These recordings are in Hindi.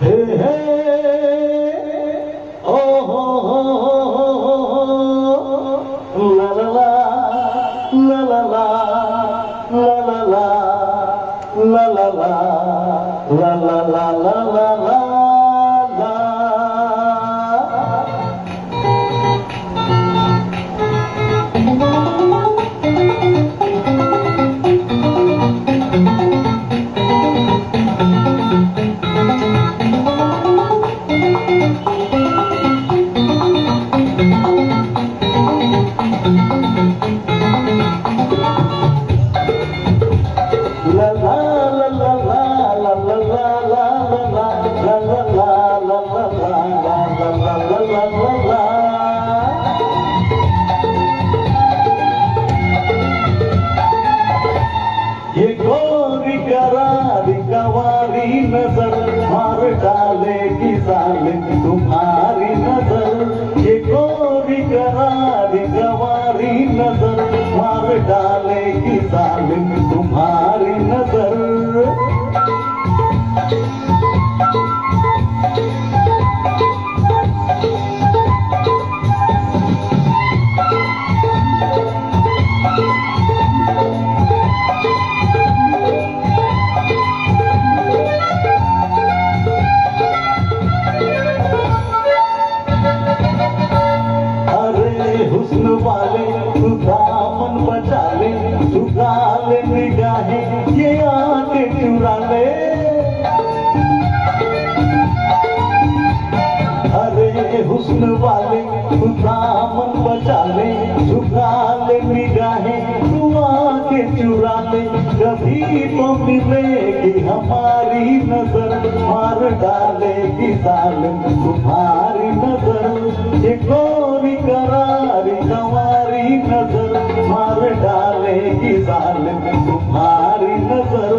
हे हे ओ हो ला ला ला ला ला ला ला ला ला ला ला ला ला ला ला ला ये गोरी करारी गवारी नजर मार डालेगी जालिम तुम्हारी नजर। ये गोरी करारी गवारी नजर मार डालेगी जालिम तुम्हारी नजर। हुस्न वाले तू दामन बचा ले, तू गाले निगाहें ये आंखें चुरा ले। अरे हुस्न वाले तू दामन बचा ले, तू गाले निगाहें तू आंखें चुरा ले। कभी तो मिलेगी हमारी नजर मार डालेगी जालिम तुम्हारी नजर। ये गोरी करारी गवारी नजर मार डालेगी जालिम तुम्हारी नजर।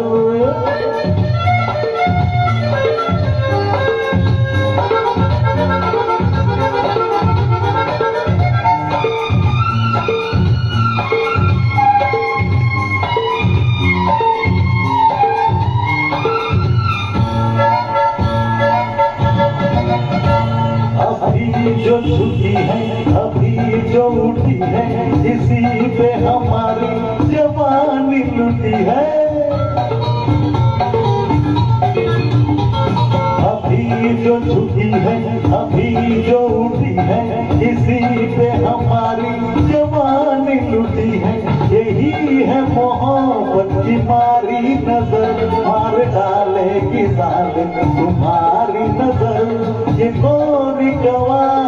जो छुट्टी है अभी जो उठी है, इसी पे हमारी जवानी लुटी है। अभी जो छुट्टी है अभी जो उठी है, इसी पे हमारी जवानी लुटी है। यही है मोहब्बत की मारी नजर मार डालेगी जालिम तुम्हारी नजर। ये गोरी गवार